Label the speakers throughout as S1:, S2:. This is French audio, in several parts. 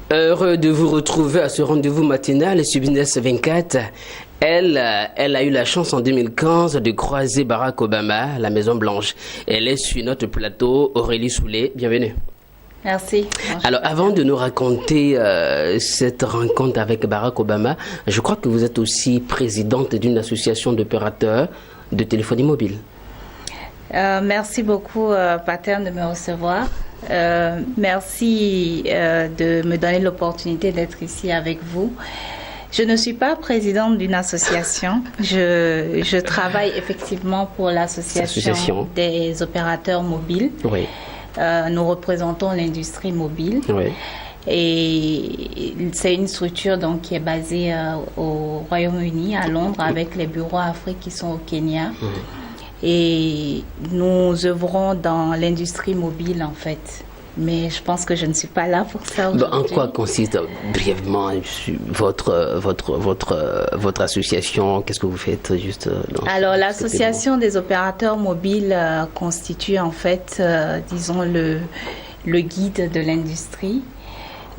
S1: Heureux de vous retrouver à ce rendez-vous matinal sur Business 24. Elle a eu la chance en 2015 de croiser Barack Obama à la Maison Blanche. Elle est sur notre plateau, Aurélie Soulet. Bienvenue.
S2: Merci.
S1: Alors, avant de nous raconter cette rencontre avec Barack Obama, je crois que vous êtes aussi présidente d'une association d'opérateurs de téléphonie mobile.
S2: Merci beaucoup, Pater, de me recevoir. Merci de me donner l'opportunité d'être ici avec vous. Je ne suis pas présidente d'une association. Je travaille effectivement pour l'association des opérateurs mobiles.
S1: Oui.
S2: Nous représentons l'industrie mobile.
S1: Oui.
S2: Et c'est une structure donc, qui est basée au Royaume-Uni, à Londres, avec les bureaux Afrique qui sont au Kenya. Oui. Et nous œuvrons dans l'industrie mobile en fait. Mais je pense que je ne suis pas là pour ça aujourd'hui.
S1: En quoi consiste brièvement votre association? Qu'est-ce que vous faites juste
S2: Alors l'association des opérateurs mobiles constitue en fait, disons, le guide de l'industrie.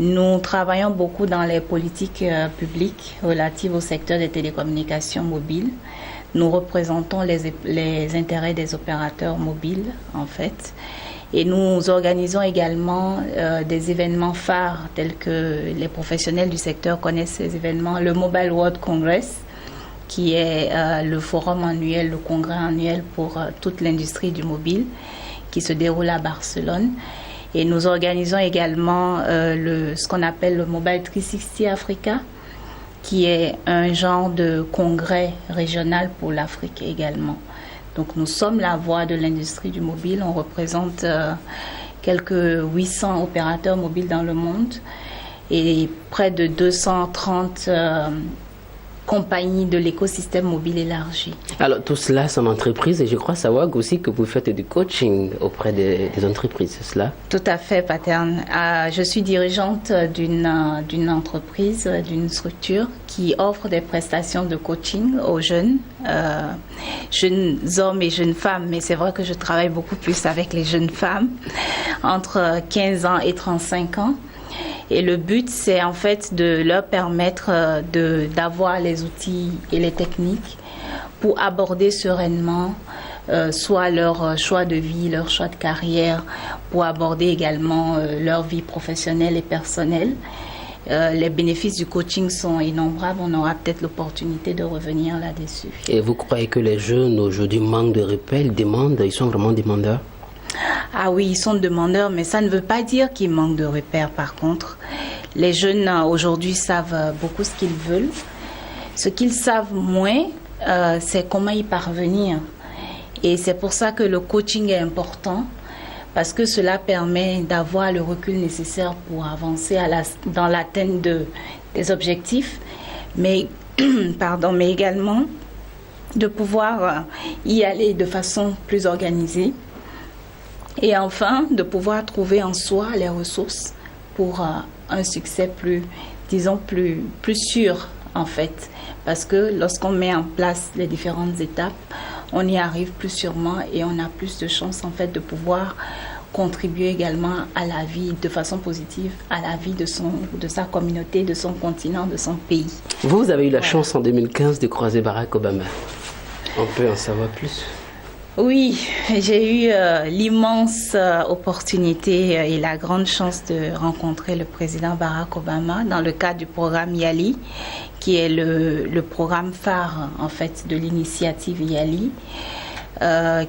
S2: Nous travaillons beaucoup dans les politiques publiques relatives au secteur des télécommunications mobiles. Nous représentons les intérêts des opérateurs mobiles, en fait. Et nous organisons également des événements phares tels que les professionnels du secteur connaissent ces événements. Le Mobile World Congress, qui est le forum annuel, le congrès annuel pour toute l'industrie du mobile, qui se déroule à Barcelone. Et nous organisons également ce qu'on appelle le Mobile 360 Africa, qui est un genre de congrès régional pour l'Afrique également. Donc nous sommes la voix de l'industrie du mobile. On représente quelques 800 opérateurs mobiles dans le monde et près de 230 compagnies de l'écosystème mobile élargi. Alors
S1: tout cela, c'est en entreprise et je crois savoir aussi que vous faites du coaching auprès des entreprises, c'est cela?
S2: Tout à fait, Paterne. Je suis dirigeante d'une entreprise, d'une structure qui offre des prestations de coaching aux jeunes hommes et jeunes femmes, mais c'est vrai que je travaille beaucoup plus avec les jeunes femmes entre 15 ans et 35 ans. Et le but, c'est en fait de leur permettre d'avoir les outils et les techniques pour aborder sereinement soit leur choix de vie, leur choix de carrière, pour aborder également leur vie professionnelle et personnelle. Les bénéfices du coaching sont innombrables. On aura peut-être l'opportunité de revenir là-dessus.
S1: Et vous croyez que les jeunes aujourd'hui manquent de repères, ils sont vraiment demandeurs?
S2: Ah oui, ils sont demandeurs, mais ça ne veut pas dire qu'ils manquent de repères. Par contre, les jeunes aujourd'hui savent beaucoup ce qu'ils veulent. Ce qu'ils savent moins, c'est comment y parvenir. Et c'est pour ça que le coaching est important, parce que cela permet d'avoir le recul nécessaire pour avancer dans l'atteinte des objectifs, mais également de pouvoir y aller de façon plus organisée. Et enfin, de pouvoir trouver en soi les ressources pour un succès plus sûr, en fait. Parce que lorsqu'on met en place les différentes étapes, on y arrive plus sûrement et on a plus de chances, en fait, de pouvoir contribuer également à la vie, de façon positive, à la vie de sa communauté, de son continent, de son pays.
S1: Vous avez eu la chance en 2015 de croiser Barack Obama. On peut en savoir plus?
S2: Oui, j'ai eu l'immense opportunité et la grande chance de rencontrer le président Barack Obama dans le cadre du programme YALI, qui est le programme phare en fait de l'initiative YALI,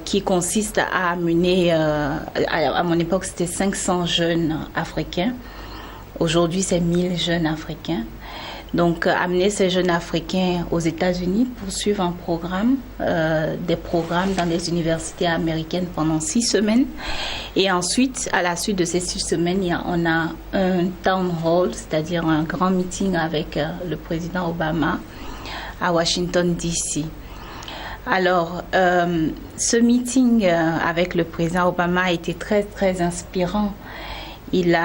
S2: qui consiste à amener, à mon époque c'était 500 jeunes africains, aujourd'hui c'est 1000 jeunes africains. Donc, amener ces jeunes Africains aux États-Unis pour suivre un programme, des programmes dans les universités américaines pendant 6 semaines. Et ensuite, à la suite de ces 6 semaines, on a un town hall, c'est-à-dire un grand meeting avec le président Obama à Washington, D.C. Alors, ce meeting avec le président Obama a été très, très inspirant. Il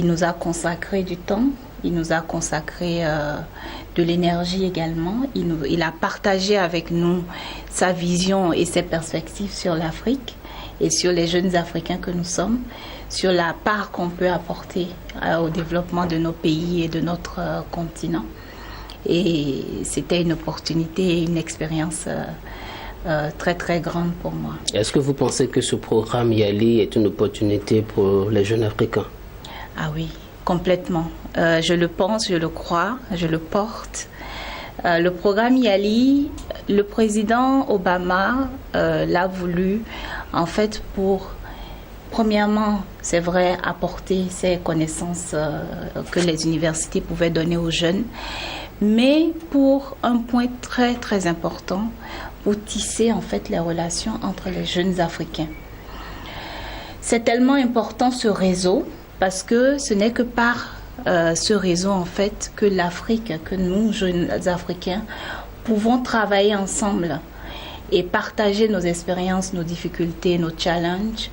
S2: nous a consacré du temps. Il nous a consacré de l'énergie également. Il a partagé avec nous sa vision et ses perspectives sur l'Afrique et sur les jeunes Africains que nous sommes, sur la part qu'on peut apporter au développement de nos pays et de notre continent. Et c'était une opportunité, une expérience très très grande pour moi.
S1: Est-ce que vous pensez que ce programme YALI est une opportunité pour les jeunes Africains?
S2: Ah oui, complètement. Je le pense, je le crois, je le porte. Le programme YALI, le président Obama l'a voulu en fait pour, premièrement, c'est vrai, apporter ces connaissances que les universités pouvaient donner aux jeunes, mais pour un point très très important, pour tisser en fait les relations entre les jeunes Africains. C'est tellement important ce réseau parce que ce n'est que par ce réseau en fait que l'Afrique, que nous jeunes Africains pouvons travailler ensemble et partager nos expériences, nos difficultés, nos challenges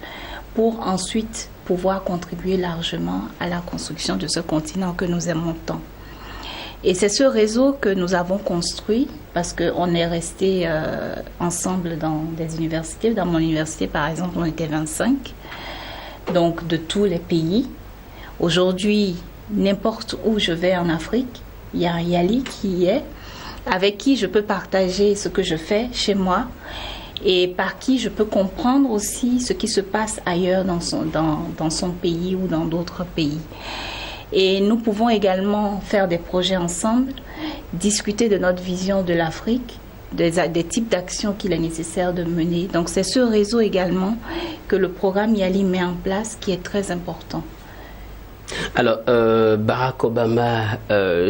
S2: pour ensuite pouvoir contribuer largement à la construction de ce continent que nous aimons tant. Et c'est ce réseau que nous avons construit parce qu'on est resté ensemble dans des universités. Dans mon université, par exemple, on était 25, donc de tous les pays. Aujourd'hui, n'importe où je vais en Afrique, il y a un YALI qui y est, avec qui je peux partager ce que je fais chez moi et par qui je peux comprendre aussi ce qui se passe ailleurs dans son pays ou dans d'autres pays. Et nous pouvons également faire des projets ensemble, discuter de notre vision de l'Afrique, des types d'actions qu'il est nécessaire de mener. Donc c'est ce réseau également que le programme YALI met en place qui est très important.
S1: Alors, Barack Obama,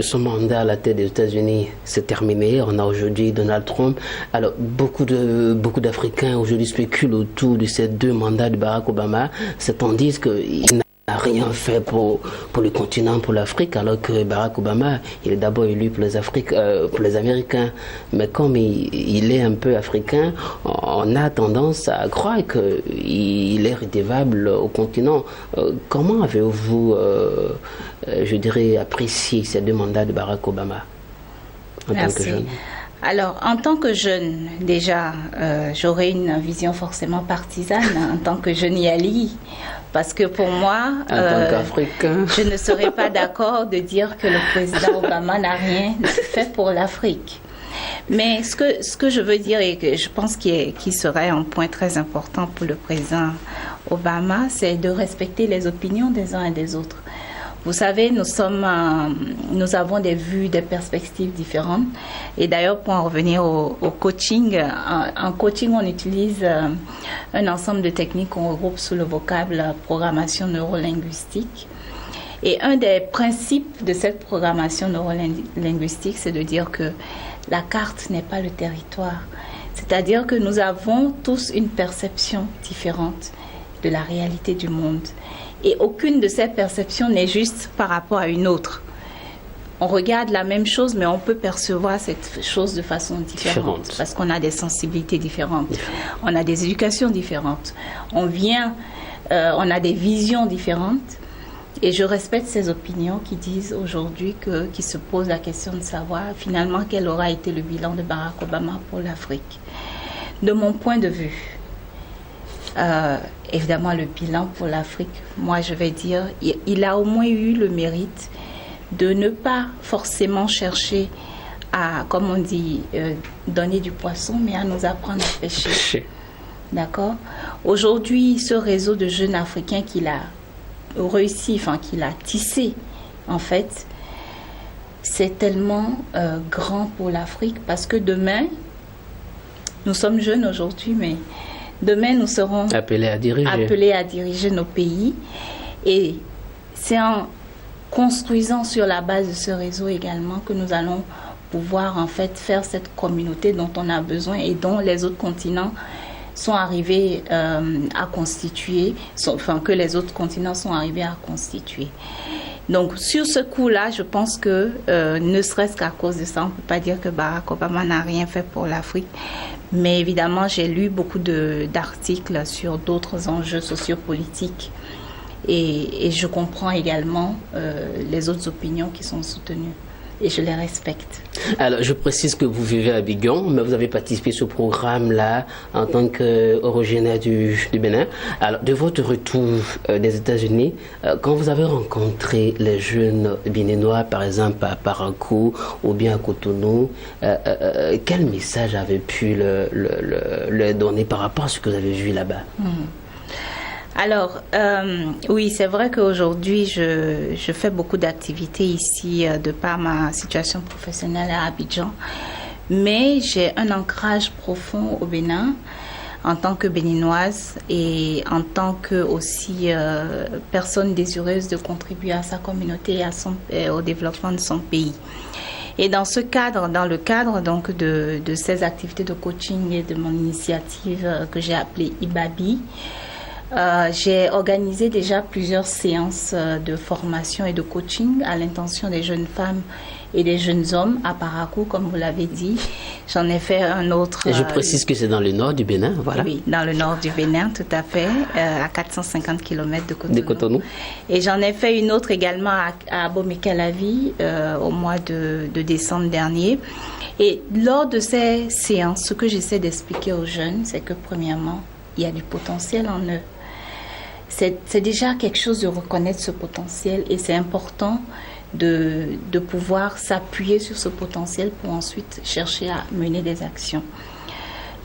S1: son mandat à la tête des États-Unis s'est terminé. On a aujourd'hui Donald Trump. Alors, beaucoup d'Africains aujourd'hui spéculent autour de ces deux mandats de Barack Obama. Certains disent qu'il n'a rien fait pour le continent, pour l'Afrique, alors que Barack Obama, il est d'abord élu pour les Américains. Mais comme il est un peu africain, on a tendance à croire qu'il est redevable au continent. Comment avez-vous, je dirais, apprécié ces deux mandats de Barack Obama en
S2: Merci.
S1: tant que jeune?
S2: Alors, en tant que jeune, déjà, j'aurais une vision forcément partisane en tant que jeune YALI. Parce que pour moi, je ne serais pas d'accord de dire que le président Obama n'a rien fait pour l'Afrique. Mais ce que je veux dire et que je pense qui serait un point très important pour le président Obama, c'est de respecter les opinions des uns et des autres. Vous savez, nous avons des vues, des perspectives différentes. Et d'ailleurs, pour en revenir au coaching, en coaching, on utilise un ensemble de techniques qu'on regroupe sous le vocable programmation neurolinguistique. Et un des principes de cette programmation neurolinguistique, c'est de dire que la carte n'est pas le territoire. C'est-à-dire que nous avons tous une perception différente de la réalité du monde. Et aucune de ces perceptions n'est juste par rapport à une autre. On regarde la même chose, mais on peut percevoir cette chose de façon différente. Parce qu'on a des sensibilités différentes. On a des éducations différentes. On a des visions différentes. Et je respecte ces opinions qui disent aujourd'hui, qui se posent la question de savoir finalement quel aura été le bilan de Barack Obama pour l'Afrique. De mon point de vue, évidemment, le bilan pour l'Afrique, moi je vais dire, il a au moins eu le mérite de ne pas forcément chercher à, comme on dit, donner du poisson, mais à nous apprendre à pêcher. D'accord? Aujourd'hui, ce réseau de jeunes Africains qu'il a réussi, qu'il a tissé, en fait, c'est tellement grand pour l'Afrique parce que demain, nous sommes jeunes aujourd'hui, mais demain, nous serons appelés à diriger nos pays. Et c'est en construisant sur la base de ce réseau également que nous allons pouvoir en fait faire cette communauté dont on a besoin et dont les autres continents sont arrivés à constituer, que les autres continents sont arrivés à constituer. Donc sur ce coup-là, je pense que ne serait-ce qu'à cause de ça, on ne peut pas dire que Barack Obama n'a rien fait pour l'Afrique. Mais évidemment, j'ai lu beaucoup d'articles sur d'autres enjeux sociopolitiques et je comprends également les autres opinions qui sont soutenues. et je les respecte.
S1: Alors, je précise que vous vivez à Abidjan, mais vous avez participé à ce programme-là en tant qu'originaire du Bénin. Alors, de votre retour des États-Unis, quand vous avez rencontré les jeunes béninois, par exemple à Parakou ou bien à Cotonou, quel message avez pu leur donner par rapport à ce que vous avez vu là-bas?
S2: Alors, oui, c'est vrai qu'aujourd'hui, je fais beaucoup d'activités ici de par ma situation professionnelle à Abidjan, mais j'ai un ancrage profond au Bénin en tant que béninoise et en tant que aussi personne désireuse de contribuer à sa communauté et au développement de son pays. Et dans ce cadre, dans le cadre donc de ces activités de coaching et de mon initiative que j'ai appelée IBABI, j'ai organisé déjà plusieurs séances de formation et de coaching à l'intention des jeunes femmes et des jeunes hommes à Parakou, comme vous l'avez dit. J'en ai fait un autre...
S1: Je précise que c'est dans le nord du Bénin, voilà.
S2: Oui, dans le nord du Bénin, tout à fait, à 450 km de Cotonou.
S1: De Cotonou.
S2: Et j'en ai fait une autre également à Abomey-Calavi au mois de décembre dernier. Et lors de ces séances, ce que j'essaie d'expliquer aux jeunes, c'est que premièrement, il y a du potentiel en eux. C'est déjà quelque chose de reconnaître ce potentiel et c'est important de pouvoir s'appuyer sur ce potentiel pour ensuite chercher à mener des actions.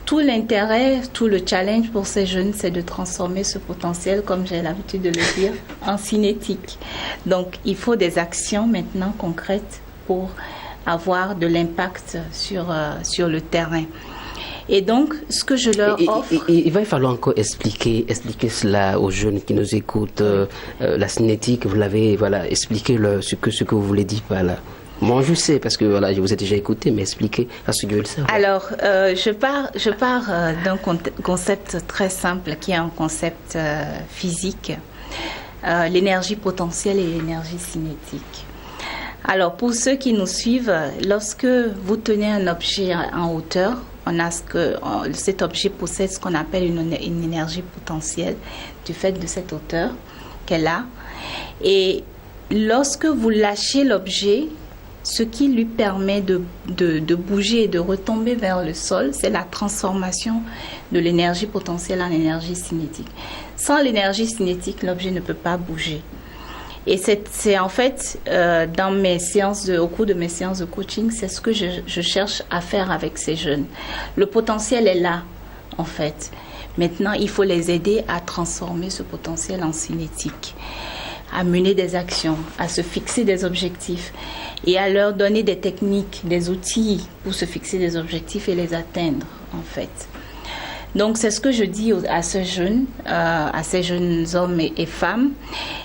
S2: Tout l'intérêt, tout le challenge pour ces jeunes, c'est de transformer ce potentiel, comme j'ai l'habitude de le dire, en cinétique. Donc, il faut des actions maintenant concrètes pour avoir de l'impact sur le terrain. Et donc, ce que je leur offre...
S1: Il va falloir encore expliquer cela aux jeunes qui nous écoutent. La cinétique, vous l'avez expliqué ce que vous voulez dire par là. Moi, je sais, parce que voilà, je vous ai déjà écouté, mais expliquez à ceux qui veulent savoir.
S2: Alors, je pars d'un concept très simple, qui est un concept physique, l'énergie potentielle et l'énergie cinétique. Alors, pour ceux qui nous suivent, lorsque vous tenez un objet en hauteur, cet objet possède ce qu'on appelle une énergie potentielle du fait de cette hauteur qu'elle a. Et lorsque vous lâchez l'objet, ce qui lui permet de bouger et de retomber vers le sol, c'est la transformation de l'énergie potentielle en énergie cinétique. Sans l'énergie cinétique, l'objet ne peut pas bouger. Et c'est en fait, au cours de mes séances de coaching, c'est ce que je cherche à faire avec ces jeunes. Le potentiel est là, en fait. Maintenant, il faut les aider à transformer ce potentiel en cinétique, à mener des actions, à se fixer des objectifs et à leur donner des techniques, des outils pour se fixer des objectifs et les atteindre, en fait. Donc, c'est ce que je dis à ces jeunes hommes et femmes,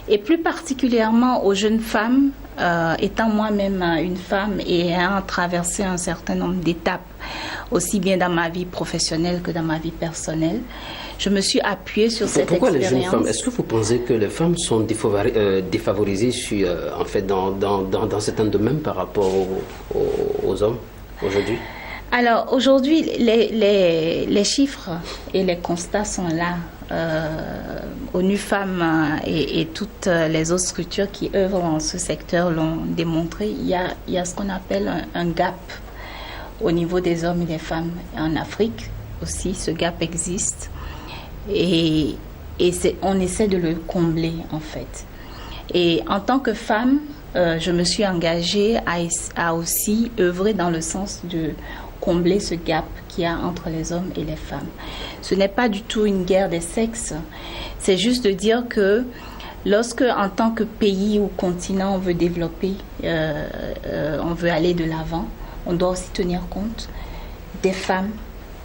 S2: et plus particulièrement aux jeunes femmes, étant moi-même une femme et ayant traversé un certain nombre d'étapes, aussi bien dans ma vie professionnelle que dans ma vie personnelle. Je me suis appuyée sur cette expérience.
S1: Pourquoi les jeunes femmes? Est-ce que vous pensez que les femmes sont défavorisées dans certains domaines par rapport aux hommes aujourd'hui?
S2: Alors aujourd'hui, les chiffres et les constats sont là. ONU Femmes et toutes les autres structures qui œuvrent dans ce secteur l'ont démontré. Il y a ce qu'on appelle un gap au niveau des hommes et des femmes. En Afrique aussi, ce gap existe. Et on essaie de le combler en fait. Et en tant que femme, je me suis engagée à aussi œuvrer dans le sens de combler ce gap qu'il y a entre les hommes et les femmes. Ce n'est pas du tout une guerre des sexes, c'est juste de dire que lorsque, en tant que pays ou continent, on veut développer, on veut aller de l'avant, on doit aussi tenir compte des femmes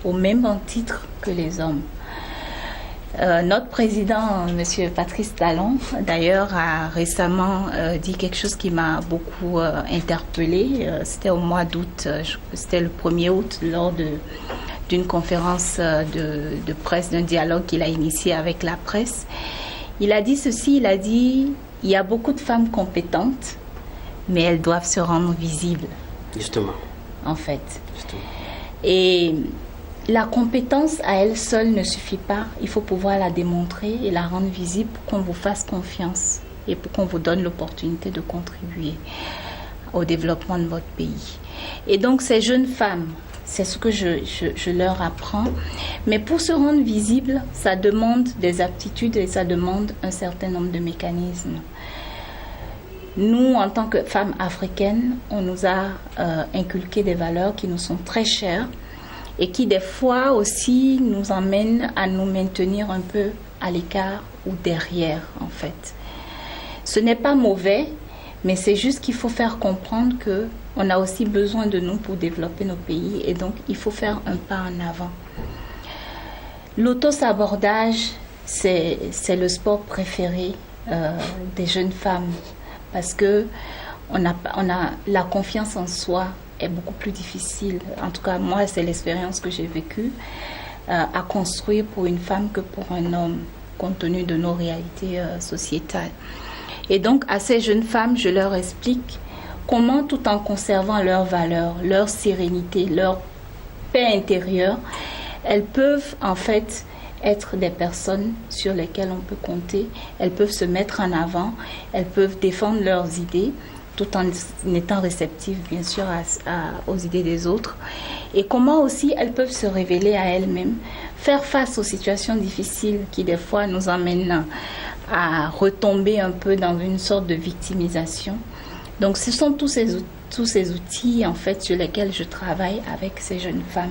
S2: au même titre que les hommes. Notre président, M. Patrice Talon, d'ailleurs, a récemment dit quelque chose qui m'a beaucoup interpellée. C'était au mois d'août, c'était le 1er août, lors d'une conférence de presse, d'un dialogue qu'il a initié avec la presse. Il a dit ceci, il a dit « Il y a beaucoup de femmes compétentes, mais elles doivent se rendre visibles. »
S1: Justement.
S2: En fait.
S1: Justement.
S2: Et la compétence à elle seule ne suffit pas. Il faut pouvoir la démontrer et la rendre visible pour qu'on vous fasse confiance et pour qu'on vous donne l'opportunité de contribuer. au développement de votre pays. Et donc ces jeunes femmes, c'est ce que je leur apprends. Mais pour se rendre visible, ça demande des aptitudes et ça demande un certain nombre de mécanismes. Nous, en tant que femmes africaines, on nous a inculqué des valeurs qui nous sont très chères et qui, des fois aussi, nous emmènent à nous maintenir un peu à l'écart ou derrière, en fait. Ce n'est pas mauvais, mais c'est juste qu'il faut faire comprendre qu'on a aussi besoin de nous pour développer nos pays et donc il faut faire un pas en avant. L'auto-sabordage, c'est le sport préféré des jeunes femmes parce que la confiance en soi est beaucoup plus difficile. En tout cas, moi, c'est l'expérience que j'ai vécue à construire pour une femme que pour un homme, compte tenu de nos réalités sociétales. Et donc, à ces jeunes femmes, je leur explique comment, tout en conservant leurs valeurs, leur sérénité, leur paix intérieure, elles peuvent en fait être des personnes sur lesquelles on peut compter. Elles peuvent se mettre en avant, elles peuvent défendre leurs idées, tout en étant réceptives, bien sûr, aux idées des autres. Et comment aussi elles peuvent se révéler à elles-mêmes, faire face aux situations difficiles qui, des fois, nous emmènent à retomber un peu dans une sorte de victimisation. Donc, ce sont tous ces outils, en fait, sur lesquels je travaille avec ces jeunes femmes.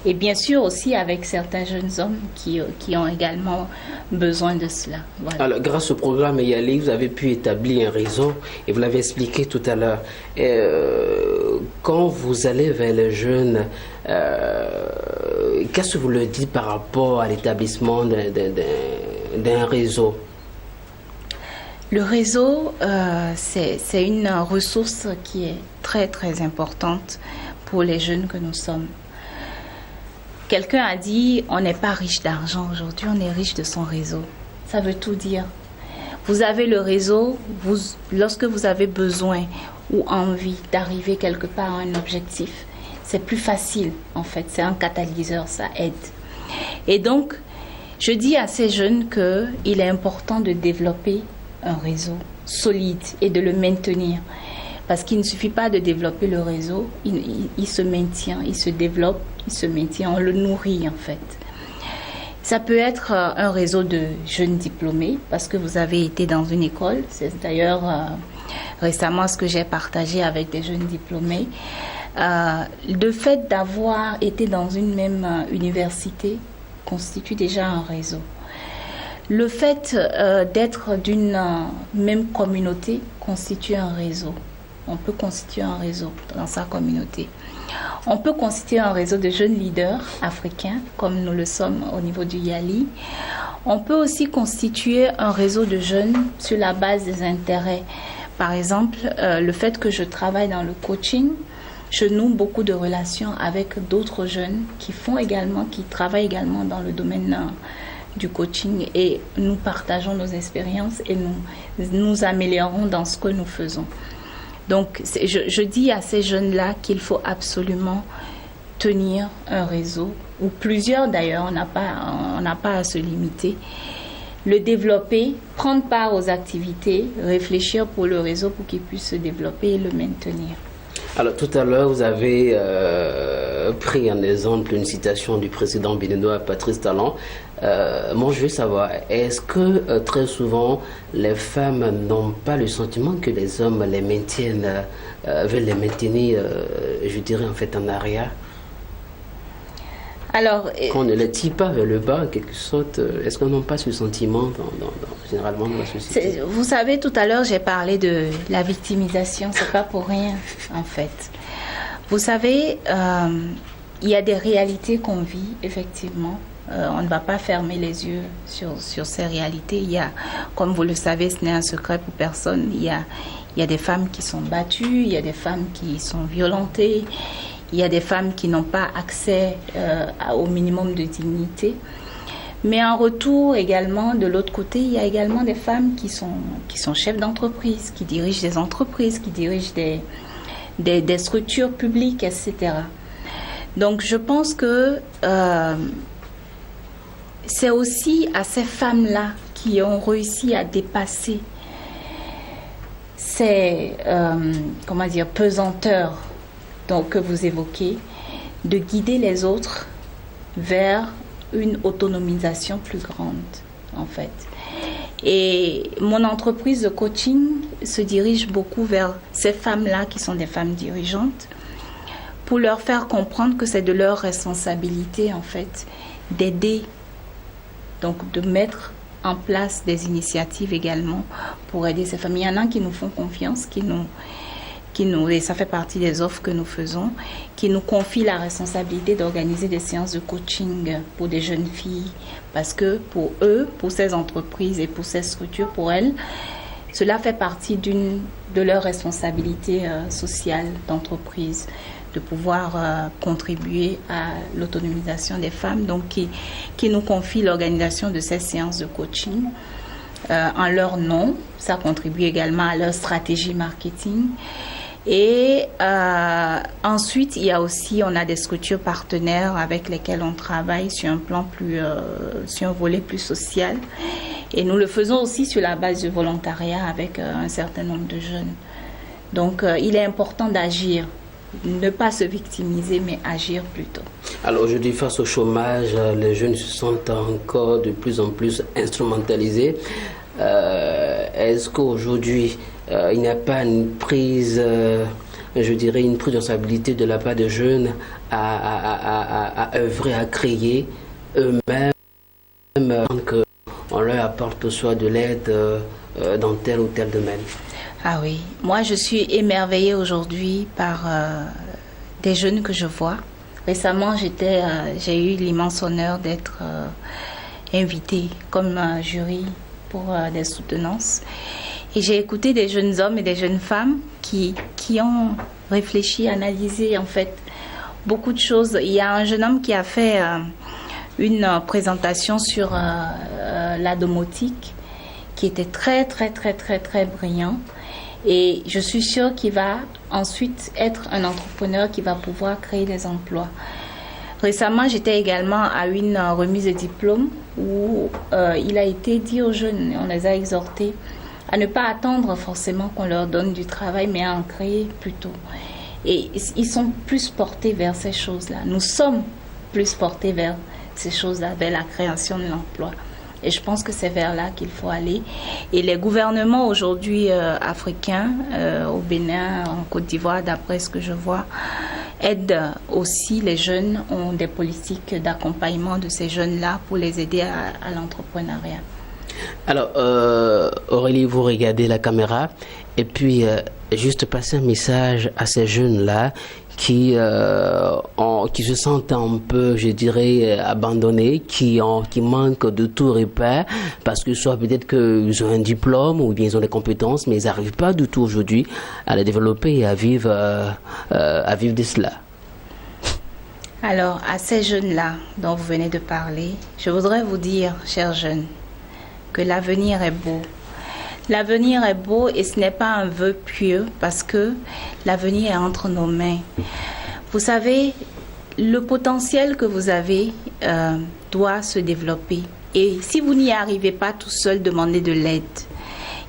S2: Et bien sûr aussi avec certains jeunes hommes qui ont également besoin de cela. Voilà.
S1: Alors, grâce au programme Yali, vous avez pu établir un réseau, et vous l'avez expliqué tout à l'heure. Quand vous allez vers les jeunes, qu'est-ce que vous leur dites par rapport à l'établissement d'un réseau?
S2: Le réseau, c'est une ressource qui est très, très importante pour les jeunes que nous sommes. Quelqu'un a dit, on n'est pas riche d'argent aujourd'hui, on est riche de son réseau. Ça veut tout dire. Vous avez le réseau, lorsque vous avez besoin ou envie d'arriver quelque part à un objectif, c'est plus facile en fait, c'est un catalyseur, ça aide. Et donc, je dis à ces jeunes qu'il est important de développer un réseau solide et de le maintenir. Parce qu'il ne suffit pas de développer le réseau, il se maintient, il se développe, il se maintient, on le nourrit en fait. Ça peut être un réseau de jeunes diplômés, parce que vous avez été dans une école. C'est d'ailleurs récemment ce que j'ai partagé avec des jeunes diplômés. Le fait d'avoir été dans une même université constitue déjà un réseau. Le fait d'être d'une même communauté constitue un réseau. On peut constituer un réseau dans sa communauté. On peut constituer un réseau de jeunes leaders africains, comme nous le sommes au niveau du Yali. On peut aussi constituer un réseau de jeunes sur la base des intérêts. Par exemple, le fait que je travaille dans le coaching, je noue beaucoup de relations avec d'autres jeunes qui travaillent également dans le domaine du coaching et nous partageons nos expériences et nous améliorons dans ce que nous faisons. Donc, je dis à ces jeunes-là qu'il faut absolument tenir un réseau, ou plusieurs d'ailleurs, on n'a pas à se limiter, le développer, prendre part aux activités, réfléchir pour le réseau pour qu'il puisse se développer et le maintenir.
S1: Alors, tout à l'heure, vous avez pris en exemple une citation du président béninois Patrice Talon. Moi, je veux savoir, est-ce que très souvent, les femmes n'ont pas le sentiment que les hommes les maintiennent, veulent les maintenir, je dirais, en fait, en arrière?
S2: Alors,
S1: qu'on ne les tire pas vers le bas, en quelque sorte, est-ce qu'on n'a pas ce sentiment généralement dans la société?
S2: Vous savez, tout à l'heure, j'ai parlé de la victimisation, c'est pas pour rien, en fait. Vous savez, il y a des réalités qu'on vit, effectivement. On ne va pas fermer les yeux sur ces réalités. Il y a, comme vous le savez, ce n'est un secret pour personne, il y a des femmes qui sont battues, il y a des femmes qui sont violentées, il y a des femmes qui n'ont pas accès au minimum de dignité. Mais en retour également, de l'autre côté, il y a également des femmes qui sont chefs d'entreprise, qui dirigent des entreprises, qui dirigent des structures publiques, etc. Donc je pense que c'est aussi à ces femmes-là qui ont réussi à dépasser ces pesanteurs donc, que vous évoquez, de guider les autres vers une autonomisation plus grande, en fait. Et mon entreprise de coaching se dirige beaucoup vers ces femmes-là qui sont des femmes dirigeantes pour leur faire comprendre que c'est de leur responsabilité, en fait, d'aider, donc de mettre en place des initiatives également pour aider ces familles. Il y en a qui nous font confiance, et ça fait partie des offres que nous faisons, qui nous confient la responsabilité d'organiser des séances de coaching pour des jeunes filles. Parce que pour eux, pour ces entreprises et pour ces structures, pour elles, cela fait partie de leur responsabilité sociale d'entreprise, de pouvoir contribuer à l'autonomisation des femmes, donc qui nous confient l'organisation de ces séances de coaching. En leur nom, ça contribue également à leur stratégie marketing. Et ensuite, on a des structures partenaires avec lesquelles on travaille sur un plan sur un volet plus social. Et nous le faisons aussi sur la base du volontariat avec un certain nombre de jeunes. Donc, il est important d'agir. Ne pas se victimiser, mais agir plutôt.
S1: Alors aujourd'hui, face au chômage, les jeunes se sentent encore de plus en plus instrumentalisés. Est-ce qu'aujourd'hui, il n'y a pas une prise, une prise de responsabilité de la part des jeunes à œuvrer, à créer eux-mêmes, qu'on leur apporte soit de l'aide dans tel ou tel domaine?
S2: Ah oui, moi je suis émerveillée aujourd'hui par des jeunes que je vois. Récemment, j'ai eu l'immense honneur d'être invitée comme jury pour des soutenances. Et j'ai écouté des jeunes hommes et des jeunes femmes qui ont réfléchi, analysé en fait beaucoup de choses. Il y a un jeune homme qui a fait une présentation sur la domotique qui était très, très, très, très, très brillant. Et je suis sûre qu'il va ensuite être un entrepreneur qui va pouvoir créer des emplois. Récemment, j'étais également à une remise de diplôme où il a été dit aux jeunes, on les a exhortés à ne pas attendre forcément qu'on leur donne du travail, mais à en créer plutôt. Et ils sont plus portés vers ces choses-là. Nous sommes plus portés vers ces choses-là, vers la création de l'emploi. Et je pense que c'est vers là qu'il faut aller. Et les gouvernements aujourd'hui africains, au Bénin, en Côte d'Ivoire, d'après ce que je vois, aident aussi les jeunes, ont des politiques d'accompagnement de ces jeunes-là pour les aider à l'entrepreneuriat.
S1: Alors, Aurélie, vous regardez la caméra et puis juste passer un message à ces jeunes-là qui se sentent un peu, je dirais, abandonnés, qui manquent de tout repère, parce que soit peut-être qu'ils ont un diplôme ou bien ils ont des compétences, mais ils n'arrivent pas du tout aujourd'hui à les développer et à vivre de cela.
S2: Alors, à ces jeunes-là dont vous venez de parler, je voudrais vous dire, chers jeunes, que l'avenir est beau. L'avenir est beau et ce n'est pas un vœu pieux parce que l'avenir est entre nos mains. Vous savez, le potentiel que vous avez doit se développer. Et si vous n'y arrivez pas tout seul, demandez de l'aide.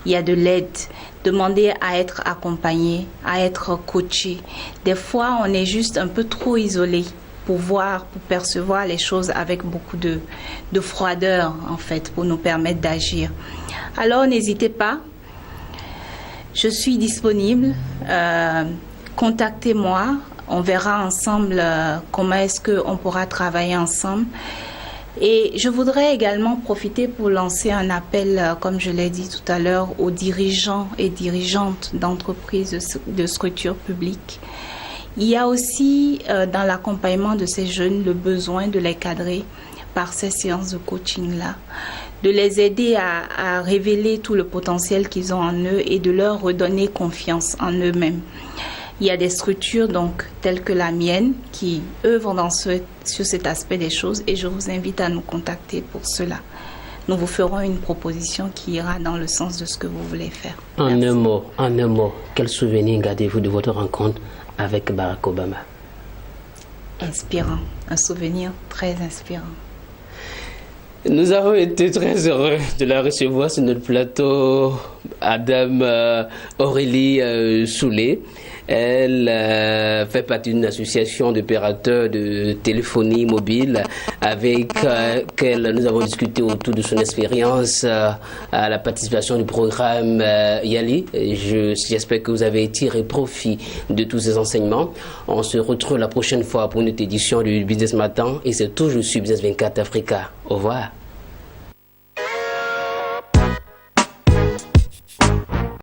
S2: Il y a de l'aide. Demandez à être accompagné, à être coaché. Des fois, on est juste un peu trop isolé pour percevoir les choses avec beaucoup de froideur, en fait, pour nous permettre d'agir. Alors, n'hésitez pas. Je suis disponible. Contactez-moi. On verra ensemble comment est-ce qu'on pourra travailler ensemble. Et je voudrais également profiter pour lancer un appel, comme je l'ai dit tout à l'heure, aux dirigeants et dirigeantes d'entreprises, de structures publiques. Il y a aussi dans l'accompagnement de ces jeunes le besoin de les cadrer par ces séances de coaching-là, de les aider à révéler tout le potentiel qu'ils ont en eux et de leur redonner confiance en eux-mêmes. Il y a des structures donc telles que la mienne qui œuvrent sur cet aspect des choses et je vous invite à nous contacter pour cela. Nous vous ferons une proposition qui ira dans le sens de ce que vous voulez faire.
S1: En un mot, quel souvenir gardez-vous de votre rencontre avec Barack Obama?
S2: Inspirant, un souvenir très inspirant.
S1: Nous avons été très heureux de la recevoir sur notre plateau Madame Aurélie Soulet. Elle fait partie d'une association d'opérateurs de téléphonie mobile avec laquelle nous avons discuté autour de son expérience à la participation du programme Yali. J'espère que vous avez tiré profit de tous ces enseignements. On se retrouve la prochaine fois pour une autre édition du Business Matin et c'est toujours sur Business 24 Africa. Au revoir.